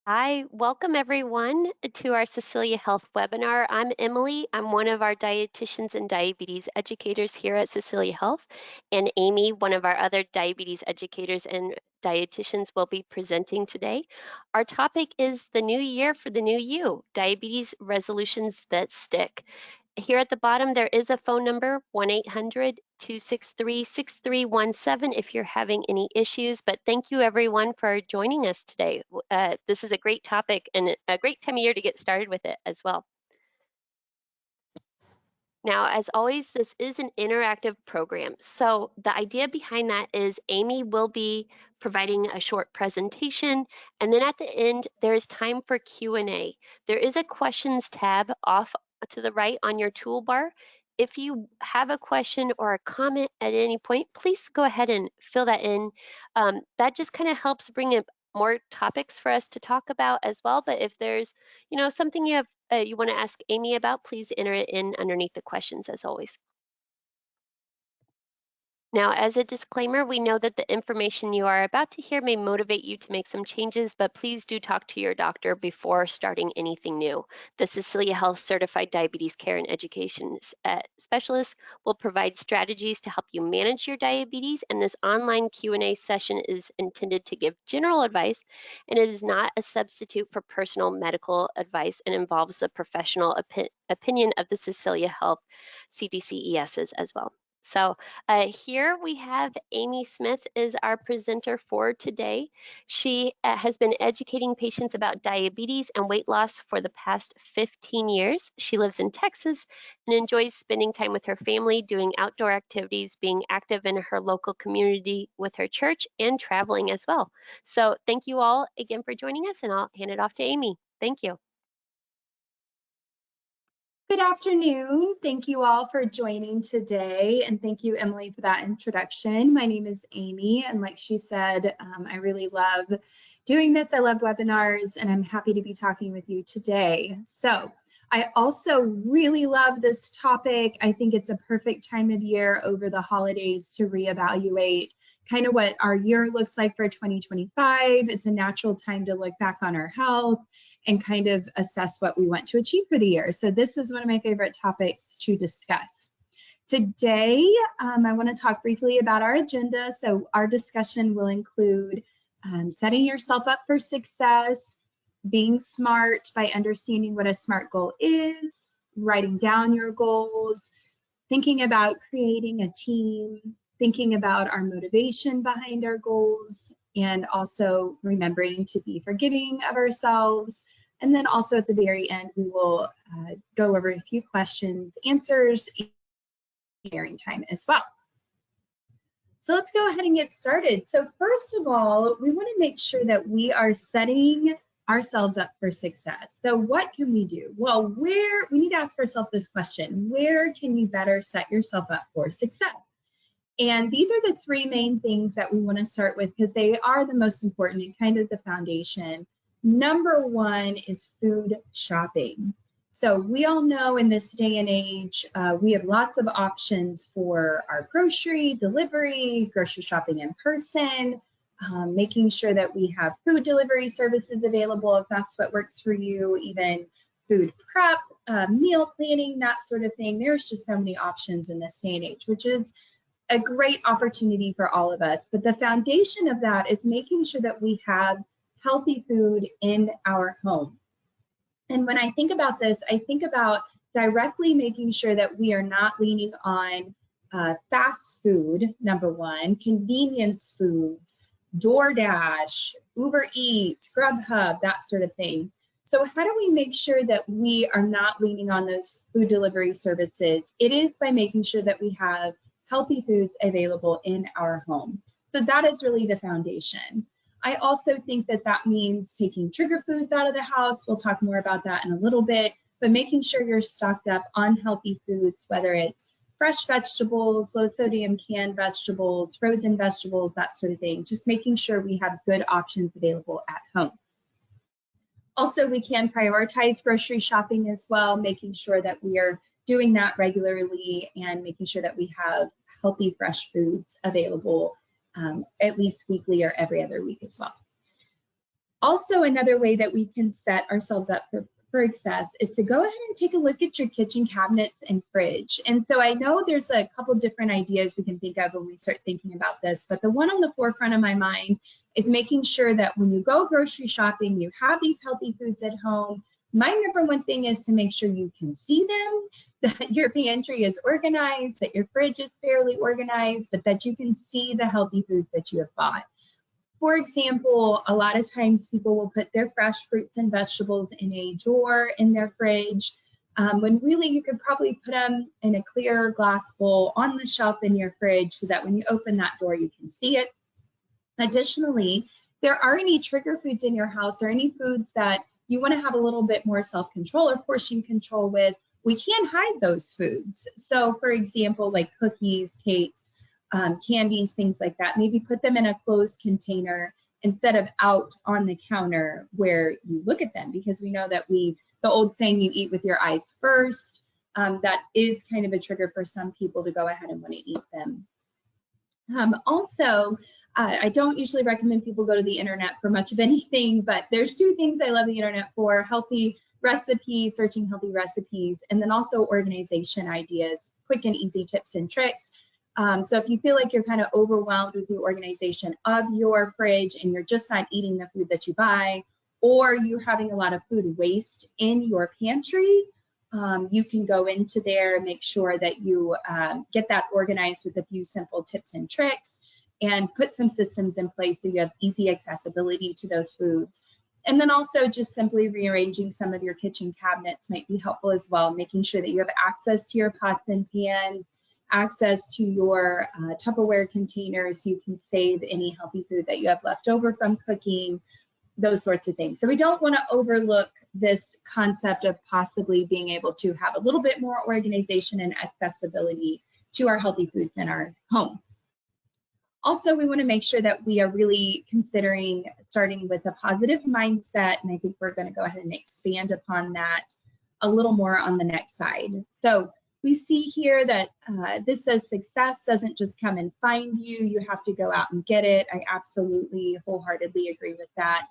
Hi, welcome everyone to our Cecilia Health webinar. I'm Emily. I'm one of our dietitians and diabetes educators here at Cecilia Health, and Amy, one of our other diabetes educators and dietitians, will be presenting today. Our topic is the new year for the new you, diabetes resolutions that stick. Here at the bottom, there is a phone number, 1-800-263-6317 if you're having any issues. But thank you everyone for joining us today. This is a great topic and a great time of year to get started with it as well. Now, as always, this is an interactive program. So the idea behind that is Amy will be providing a short presentation, and then at the end, there is time for Q&A. There is a questions tab off to the right on your toolbar. If you have a question or a comment at any point, please go ahead and fill that in. That just kind of helps bring up more topics for us to talk about as well. But if there's, something you want to ask Amy about, please enter it in underneath the questions as always. Now, as a disclaimer, we know that the information you are about to hear may motivate you to make some changes, but please do talk to your doctor before starting anything new. The Cecilia Health Certified Diabetes Care and Education Specialist will provide strategies to help you manage your diabetes, and this online Q&A session is intended to give general advice, and it is not a substitute for personal medical advice and involves the professional opinion of the Cecilia Health CDCESs as well. So here we have Amy Smith is our presenter for today. She has been educating patients about diabetes and weight loss for the past 15 years. She lives in Texas and enjoys spending time with her family, doing outdoor activities, being active in her local community with her church, and traveling as well. So thank you all again for joining us, and I'll hand it off to Amy. Thank you. Good afternoon. Thank you all for joining today, and thank you, Emily, for that introduction. My name is Amy, and like she said, I really love doing this. I love webinars, and I'm happy to be talking with you today. So I also really love this topic. I think it's a perfect time of year over the holidays to reevaluate kind of what our year looks like for 2025. It's a natural time to look back on our health and kind of assess what we want to achieve for the year. So this is one of my favorite topics to discuss. Today, I want to talk briefly about our agenda. So our discussion will include setting yourself up for success, being smart by understanding what a SMART goal is, writing down your goals, thinking about creating a team, thinking about our motivation behind our goals, and also remembering to be forgiving of ourselves. And then also at the very end, we will go over a few questions, answers, and sharing time as well. So let's go ahead and get started. So first of all, we want to make sure that we are setting ourselves up for success. So what can we do? Well, we need to ask ourselves this question: where can you better set yourself up for success? And these are the three main things that we want to start with because they are the most important and kind of the foundation. Number one is food shopping. So we all know in this day and age, we have lots of options for our grocery, delivery, grocery shopping in person, making sure that we have food delivery services available if that's what works for you, even food prep, meal planning, that sort of thing. There's just so many options in this day and age, which is a great opportunity for all of us. But the foundation of that is making sure that we have healthy food in our home. And when I think about this, I think about directly making sure that we are not leaning on fast food, number one, convenience foods, DoorDash, Uber Eats, Grubhub, that sort of thing. So how do we make sure that we are not leaning on those food delivery services? It is by making sure that we have healthy foods available in our home. So that is really the foundation. I also think that that means taking trigger foods out of the house. We'll talk more about that in a little bit, but making sure you're stocked up on healthy foods, whether it's fresh vegetables, low sodium canned vegetables, frozen vegetables, that sort of thing. Just making sure we have good options available at home. Also, we can prioritize grocery shopping as well, making sure that we are doing that regularly and making sure that we have healthy, fresh foods available at least weekly or every other week as well. Also, another way that we can set ourselves up for success is to go ahead and take a look at your kitchen cabinets and fridge. And so I know there's a couple different ideas we can think of when we start thinking about this, but the one on the forefront of my mind is making sure that when you go grocery shopping, you have these healthy foods at home. My number one thing is to make sure you can see them, that your pantry is organized, that your fridge is fairly organized, but that you can see the healthy foods that you have bought. For example, a lot of times people will put their fresh fruits and vegetables in a drawer in their fridge, when really you could probably put them in a clear glass bowl on the shelf in your fridge so that when you open that door, you can see it. Additionally, there are any trigger foods in your house or any foods that you want to have a little bit more self-control or portion control with, we can hide those foods. So for example, like cookies, cakes, candies, things like that, maybe put them in a closed container instead of out on the counter where you look at them, because we know that the old saying, you eat with your eyes first, that is kind of a trigger for some people to go ahead and want to eat them. Also, I don't usually recommend people go to the internet for much of anything, but there's two things I love the internet for: healthy recipes, searching healthy recipes, and then also organization ideas, quick and easy tips and tricks. So if you feel like you're kind of overwhelmed with the organization of your fridge and you're just not eating the food that you buy, or you're having a lot of food waste in your pantry, you can go into there, make sure that you get that organized with a few simple tips and tricks, and put some systems in place so you have easy accessibility to those foods. And then also just simply rearranging some of your kitchen cabinets might be helpful as well, making sure that you have access to your pots and pans, access to your Tupperware containers so you can save any healthy food that you have left over from cooking, those sorts of things. So we don't want to overlook this concept of possibly being able to have a little bit more organization and accessibility to our healthy foods in our home. Also, we want to make sure that we are really considering starting with a positive mindset, and I think we're going to go ahead and expand upon that a little more on the next slide. So we see here that this says success doesn't just come and find you, you have to go out and get it. I absolutely wholeheartedly agree with that.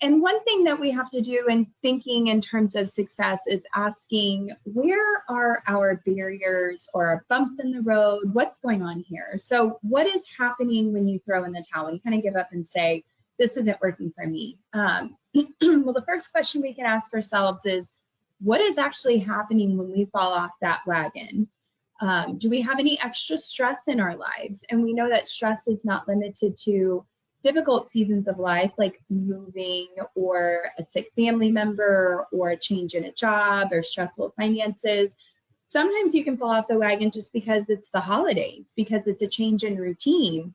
And one thing that we have to do in thinking in terms of success is asking, where are our barriers or our bumps in the road? What's going on here? So what is happening when you throw in the towel? You kind of give up and say, this isn't working for me. Well, the first question we can ask ourselves is, what is actually happening when we fall off that wagon? Do we have any extra stress in our lives? And we know that stress is not limited to difficult seasons of life like moving or a sick family member or a change in a job or stressful finances. Sometimes you can fall off the wagon just because it's the holidays, because it's a change in routine.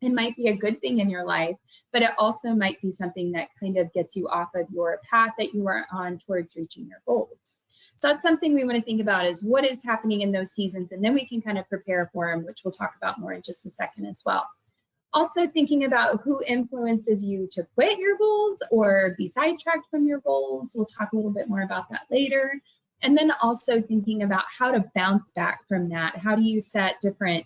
It might be a good thing in your life, but it also might be something that kind of gets you off of your path that you are on towards reaching your goals. So that's something we want to think about, is what is happening in those seasons, and then we can kind of prepare for them, which we'll talk about more in just a second as well. Also thinking about who influences you to quit your goals or be sidetracked from your goals. We'll talk a little bit more about that later. And then also thinking about how to bounce back from that. How do you set different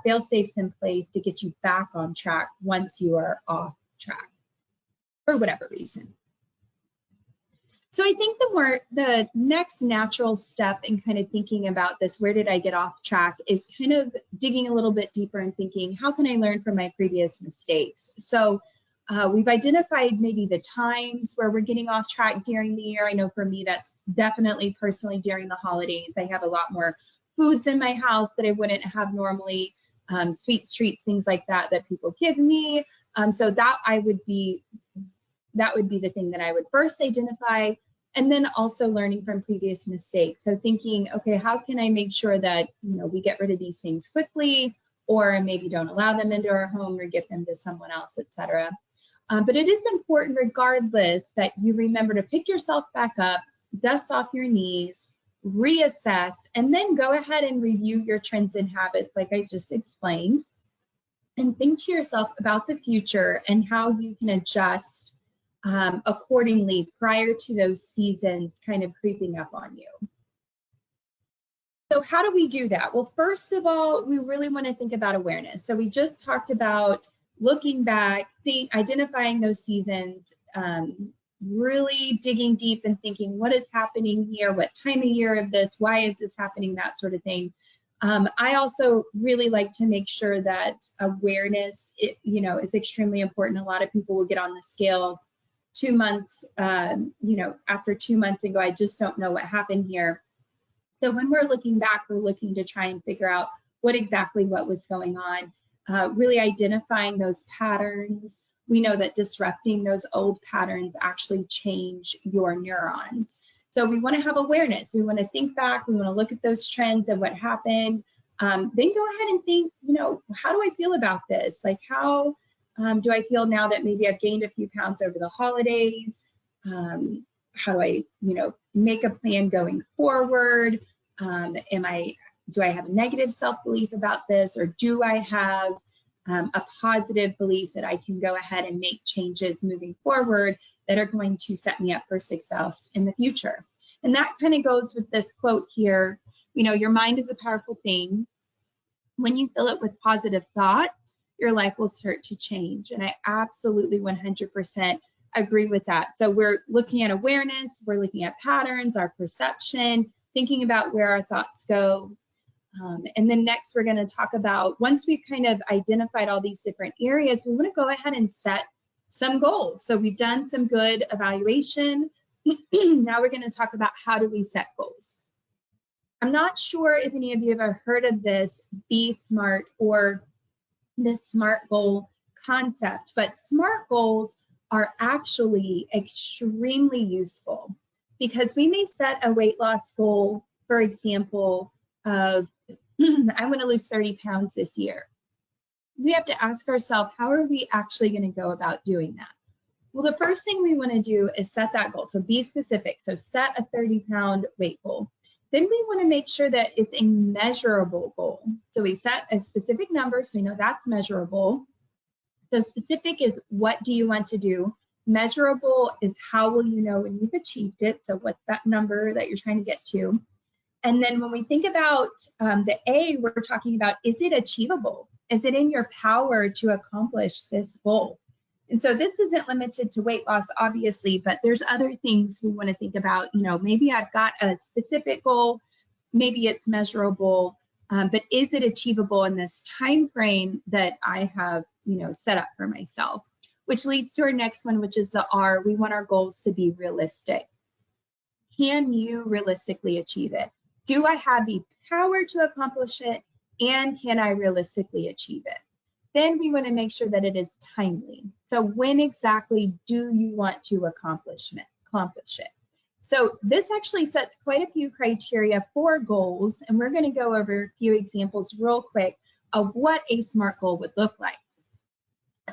fail-safes in place to get you back on track once you are off track for whatever reason? So I think the next natural step in kind of thinking about this, where did I get off track, is kind of digging a little bit deeper and thinking, how can I learn from my previous mistakes? So we've identified maybe the times where we're getting off track during the year. I know for me, that's definitely personally during the holidays. I have a lot more foods in my house that I wouldn't have normally, sweets, treats, things like that people give me. So that would be the thing that I would first identify, and then also learning from previous mistakes. So thinking, okay, how can I make sure that we get rid of these things quickly, or maybe don't allow them into our home or give them to someone else, etc. But it is important regardless that you remember to pick yourself back up, dust off your knees, reassess, and then go ahead and review your trends and habits like I just explained, and think to yourself about the future and how you can adjust accordingly prior to those seasons kind of creeping up on you. So how do we do that? Well, first of all, we really want to think about awareness. So we just talked about looking back, identifying those seasons, really digging deep and thinking, what is happening here? What time of year of this? Why is this happening? That sort of thing. I also really like to make sure that awareness, is extremely important. A lot of people will get on the scale 2 months, after 2 months and go, I just don't know what happened here. So when we're looking back, we're looking to try and figure out what was going on, really identifying those patterns. We know that disrupting those old patterns actually change your neurons. So we want to have awareness. We want to think back. We want to look at those trends and what happened. Then go ahead and think, how do I feel about this? Like, how do I feel now that maybe I've gained a few pounds over the holidays? How do I, make a plan going forward? Do I have a negative self-belief about this, or do I have a positive belief that I can go ahead and make changes moving forward that are going to set me up for success in the future? And that kind of goes with this quote here, your mind is a powerful thing. When you fill it with positive thoughts, your life will start to change. And I absolutely 100% agree with that. So we're looking at awareness, we're looking at patterns, our perception, thinking about where our thoughts go. And then next we're going to talk about, once we've kind of identified all these different areas, we want to go ahead and set some goals. So we've done some good evaluation. Now we're going to talk about how do we set goals. I'm not sure if any of you have ever heard of this Be Smart or this SMART goal concept, but SMART goals are actually extremely useful, because we may set a weight loss goal, for example, of I want to lose 30 pounds this year. We have to ask ourselves, how are we actually going to go about doing that? Well, the first thing we want to do is set that goal. So be specific. So set a 30-pound weight goal. Then we want to make sure that it's a measurable goal. So we set a specific number, so we know that's measurable. So specific is, what do you want to do? Measurable is, how will you know when you've achieved it? So what's that number that you're trying to get to? And then when we think about the A, we're talking about, is it achievable? Is it in your power to accomplish this goal? And so this isn't limited to weight loss, obviously, but there's other things we want to think about. Maybe I've got a specific goal, maybe it's measurable, but is it achievable in this time frame that I have, set up for myself? Which leads to our next one, which is the R. We want our goals to be realistic. Can you realistically achieve it? Do I have the power to accomplish it? And can I realistically achieve it? Then we want to make sure that it is timely. So when exactly do you want to accomplish it? So this actually sets quite a few criteria for goals, and we're going to go over a few examples real quick of what a SMART goal would look like.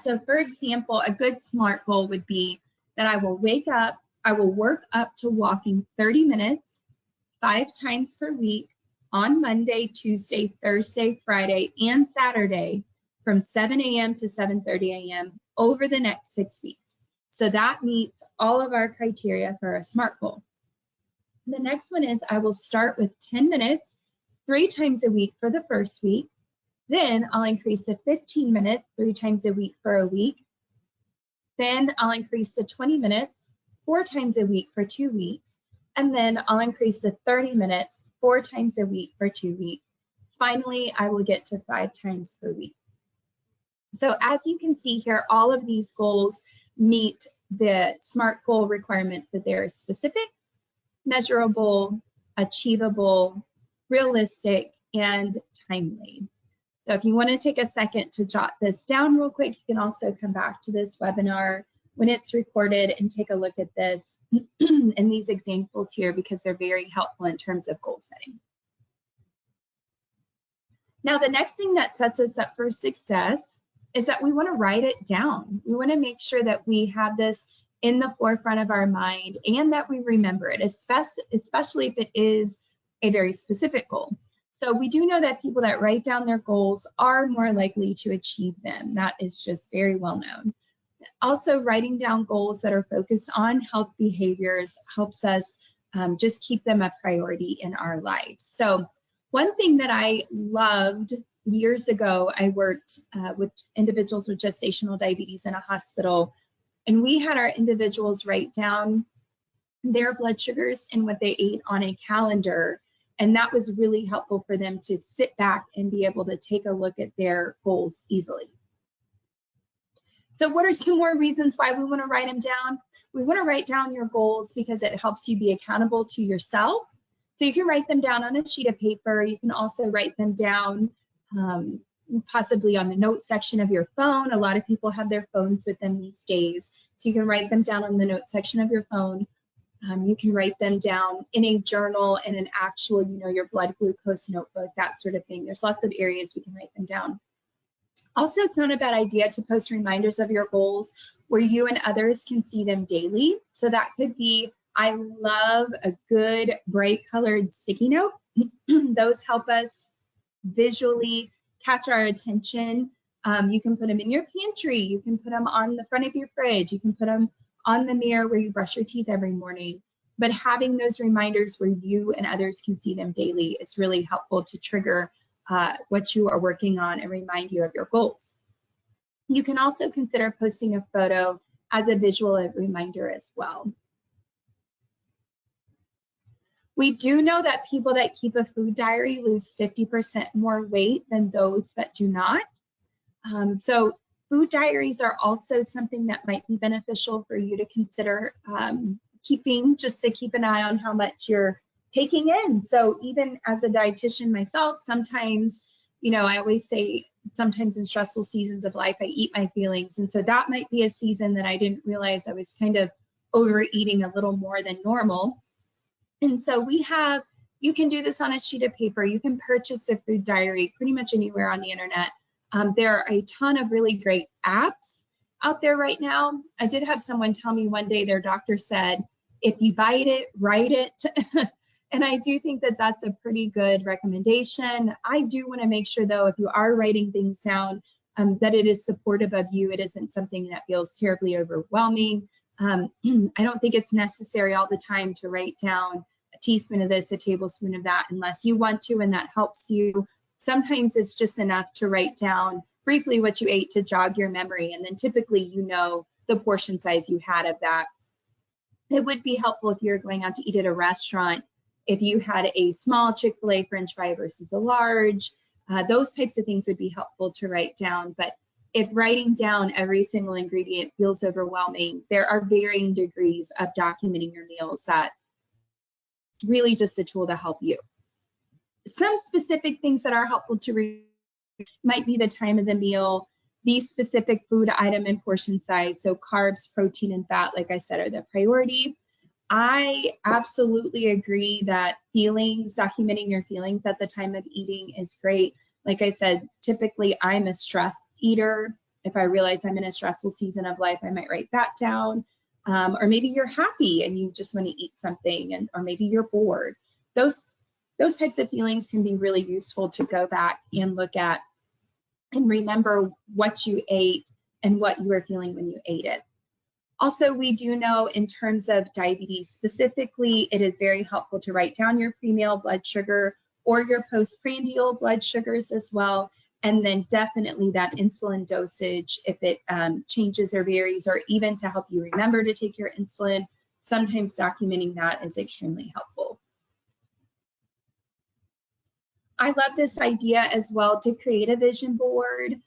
So for example, a good SMART goal would be that I will wake up, I will work up to walking 30 minutes, 5 times per week on Monday, Tuesday, Thursday, Friday, and Saturday from 7 a.m. to 7:30 a.m. over the next 6 weeks. So that meets all of our criteria for a SMART goal. The next one is, I will start with 10 minutes, 3 times a week for the first week. Then I'll increase to 15 minutes, 3 times a week for a week. Then I'll increase to 20 minutes, 4 times a week for 2 weeks. And then I'll increase to 30 minutes, 4 times a week for 2 weeks. Finally, I will get to 5 times per week. So as you can see here, all of these goals meet the SMART goal requirements, that they're specific, measurable, achievable, realistic, and timely. So if you want to take a second to jot this down real quick, you can also come back to this webinar when it's recorded and take a look at this and these examples here, because they're very helpful in terms of goal setting. Now, the next thing that sets us up for success is that we want to write it down. We want to make sure that we have this in the forefront of our mind and that we remember it, especially if it is a very specific goal. So we do know that people that write down their goals are more likely to achieve them. That is just very well known. Also, writing down goals that are focused on health behaviors helps us just keep them a priority in our lives. So one thing that I loved years ago, I worked with individuals with gestational diabetes in a hospital, and we had our individuals write down their blood sugars and what they ate on a calendar. And that was really helpful for them to sit back and be able to take a look at their goals easily. So what are some more reasons why we want to write them down? We want to write down your goals because it helps you be accountable to yourself. So you can write them down on a sheet of paper. You can also write them down possibly on the notes section of your phone. A lot of people have their phones with them these days. So you can write them down on the notes section of your phone. You can write them down in a journal, in an actual, your blood glucose notebook, that sort of thing. There's lots of areas we can write them down. Also, it's not a bad idea to post reminders of your goals where you and others can see them daily. So that could be, I love a good bright colored sticky note. Those help us visually catch our attention. You can put them in your pantry. You can put them on the front of your fridge. You can put them on the mirror where you brush your teeth every morning. But having those reminders where you and others can see them daily is really helpful to trigger what you are working on and remind you of your goals. You can also consider posting a photo as a visual reminder as well. We do know that people that keep a food diary lose 50% more weight than those that do not. So food diaries are also something that might be beneficial for you to consider keeping, just to keep an eye on how much you're taking in. So even as a dietitian myself, sometimes, I always say sometimes in stressful seasons of life, I eat my feelings. And so that might be a season that I didn't realize I was kind of overeating a little more than normal. And so you can do this on a sheet of paper. You can purchase a food diary pretty much anywhere on the internet. There are a ton of really great apps out there right now. I did have someone tell me one day their doctor said, if you bite it, write it. And I do think that that's a pretty good recommendation. I do want to make sure, though, if you are writing things down, that it is supportive of you. It isn't something that feels terribly overwhelming. I don't think it's necessary all the time to write down a teaspoon of this, a tablespoon of that, unless you want to, and that helps you. Sometimes it's just enough to write down briefly what you ate to jog your memory, and then typically the portion size you had of that. It would be helpful if you're going out to eat at a restaurant, if you had a small Chick-fil-A French fry versus a large. Those types of things would be helpful to write down. But if writing down every single ingredient feels overwhelming, there are varying degrees of documenting your meals that really just a tool to help you. Some specific things that are helpful to read might be the time of the meal, the specific food item and portion size. So carbs, protein, and fat, like I said, are the priority. I absolutely agree that documenting your feelings at the time of eating is great. Like I said, typically I'm a stress eater. If I realize I'm in a stressful season of life, I might write that down. Or maybe you're happy and you just want to eat something, or maybe you're bored. Those types of feelings can be really useful to go back and look at and remember what you ate and what you were feeling when you ate it. Also, we do know in terms of diabetes specifically, it is very helpful to write down your pre-meal blood sugar or your postprandial blood sugars as well. And then definitely that insulin dosage, if it changes or varies, or even to help you remember to take your insulin, sometimes documenting that is extremely helpful. I love this idea as well to create a vision board.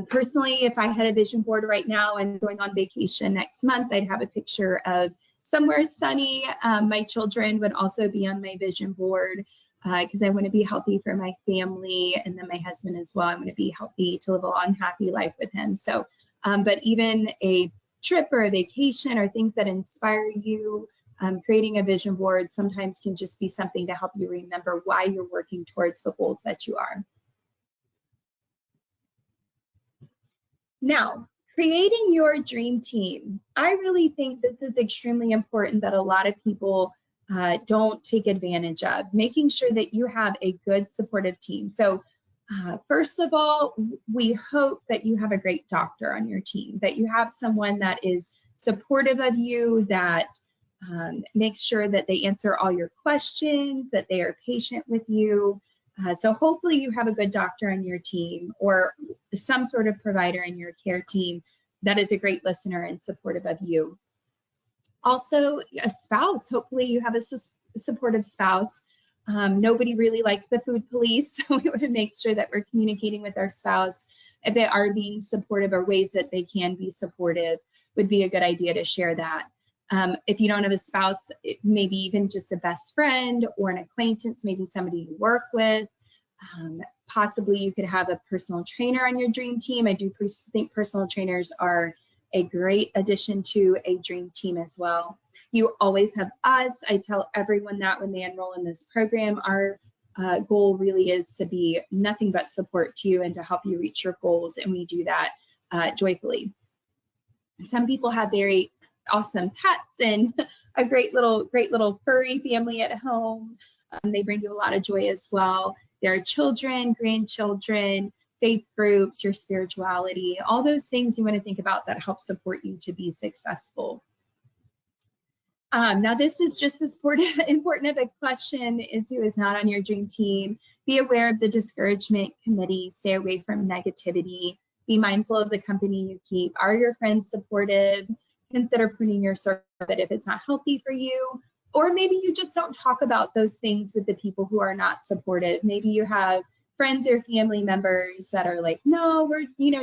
Personally, if I had a vision board right now and going on vacation next month, I'd have a picture of somewhere sunny. My children would also be on my vision board because I want to be healthy for my family, and then my husband as well. I want to be healthy to live a long, happy life with him. So, but even a trip or a vacation or things that inspire you, creating a vision board sometimes can just be something to help you remember why you're working towards the goals that you are. Now, creating your dream team. I really think this is extremely important that a lot of people don't take advantage of, making sure that you have a good supportive team. So first of all, we hope that you have a great doctor on your team, that you have someone that is supportive of you, that makes sure that they answer all your questions, that they are patient with you. So hopefully you have a good doctor on your team or some sort of provider in your care team that is a great listener and supportive of you. Also, a spouse. Hopefully you have a supportive spouse. Nobody really likes the food police, so we want to make sure that we're communicating with our spouse. If they are being supportive or ways that they can be supportive, would be a good idea to share that. If you don't have a spouse, maybe even just a best friend or an acquaintance, maybe somebody you work with. Possibly you could have a personal trainer on your dream team. I do think personal trainers are a great addition to a dream team as well. You always have us. I tell everyone that when they enroll in this program, our goal really is to be nothing but support to you and to help you reach your goals, and we do that joyfully. Some people have very awesome pets and a great little furry family at home. They bring you a lot of joy as well. There are children, grandchildren, faith groups, your spirituality, all those things you want to think about that help support you to be successful. Now, this is just as important of a question as who is not on your dream team. Be aware of the discouragement committee. Stay away from negativity. Be mindful of the company you keep. Are your friends supportive? Consider pruning your circle if it's not healthy for you. Or maybe you just don't talk about those things with the people who are not supportive. Maybe you have friends or family members that are like, no,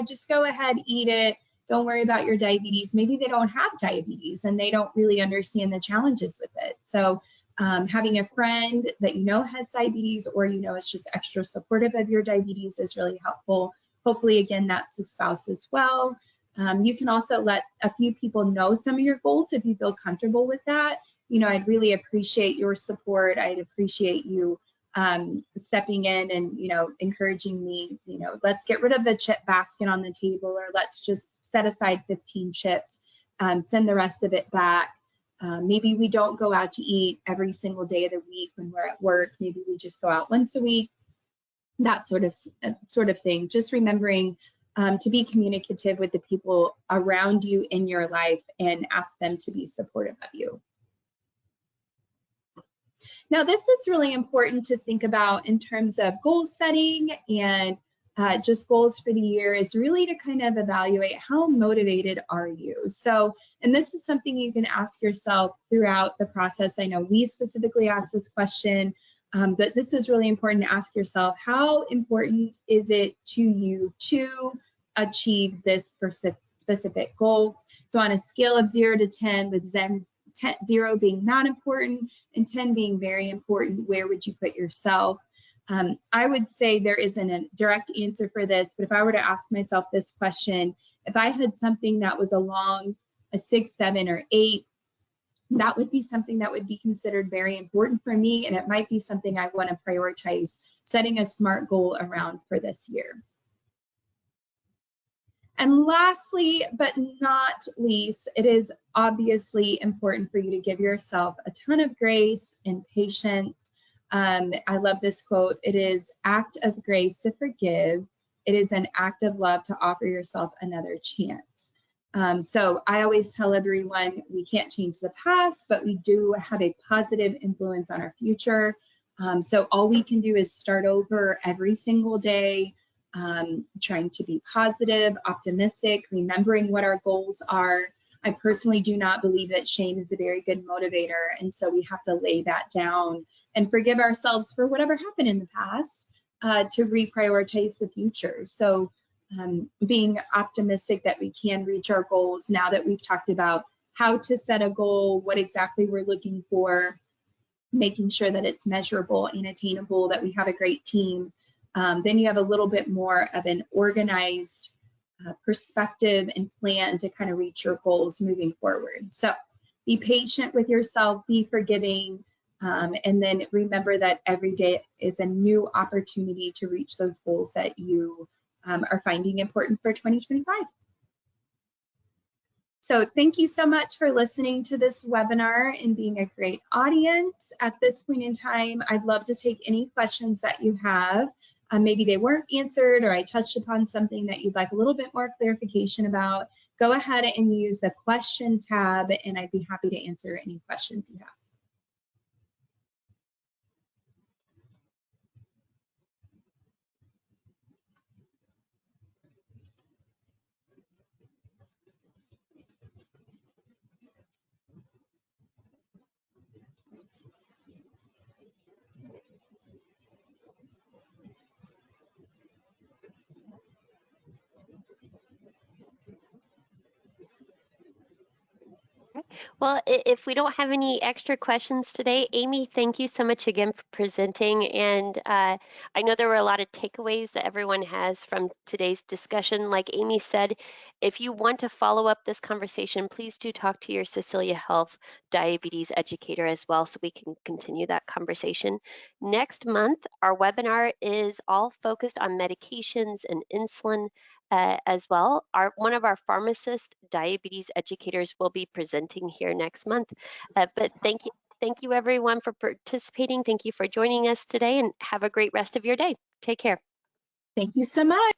just go ahead, eat it. Don't worry about your diabetes. Maybe they don't have diabetes and they don't really understand the challenges with it. So having a friend that you know has diabetes or you know is just extra supportive of your diabetes is really helpful. Hopefully, again, that's a spouse as well. You can also let a few people know some of your goals if you feel comfortable with that. I'd really appreciate your support. I'd appreciate you stepping in and, encouraging me, let's get rid of the chip basket on the table, or let's just set aside 15 chips, send the rest of it back. Maybe we don't go out to eat every single day of the week when we're at work. Maybe we just go out once a week, that sort of thing. Just remembering to be communicative with the people around you in your life and ask them to be supportive of you. Now, this is really important to think about in terms of goal setting and just goals for the year, is really to kind of evaluate how motivated are you. So, and this is something you can ask yourself throughout the process. I know we specifically asked this question, but this is really important to ask yourself, how important is it to you to achieve this specific goal? So on a scale of 0 to 10, with 0 being not important and 10 being very important, where would you put yourself? I would say there isn't a direct answer for this, but if I were to ask myself this question, if I had something that was along a 6, 7, or 8, that would be something that would be considered very important for me, and it might be something I want to prioritize setting a SMART goal around for this year. And lastly, but not least, it is obviously important for you to give yourself a ton of grace and patience. I love this quote. It is act of grace to forgive. It is an act of love to offer yourself another chance. So I always tell everyone we can't change the past, but we do have a positive influence on our future. So all we can do is start over every single day. Trying to be positive, optimistic, remembering what our goals are. I personally do not believe that shame is a very good motivator, and so we have to lay that down and forgive ourselves for whatever happened in the past to reprioritize the future. So being optimistic that we can reach our goals now that we've talked about how to set a goal, what exactly we're looking for, making sure that it's measurable and attainable, that we have a great team. Then you have a little bit more of an organized perspective and plan to kind of reach your goals moving forward. So be patient with yourself, be forgiving, and then remember that every day is a new opportunity to reach those goals that you are finding important for 2025. So thank you so much for listening to this webinar and being a great audience. At this point in time, I'd love to take any questions that you have. Maybe they weren't answered, or I touched upon something that you'd like a little bit more clarification about. Go ahead and use the question tab, and I'd be happy to answer any questions you have. Well, if we don't have any extra questions today, Amy, thank you so much again for presenting. And I know there were a lot of takeaways that everyone has from today's discussion. Like Amy said, if you want to follow up this conversation, please do talk to your Cecilia Health diabetes educator as well so we can continue that conversation. Next month, our webinar is all focused on medications and insulin as well. One of our pharmacist diabetes educators will be presenting here next month. But thank you everyone for participating. Thank you for joining us today and have a great rest of your day. Take care. Thank you so much.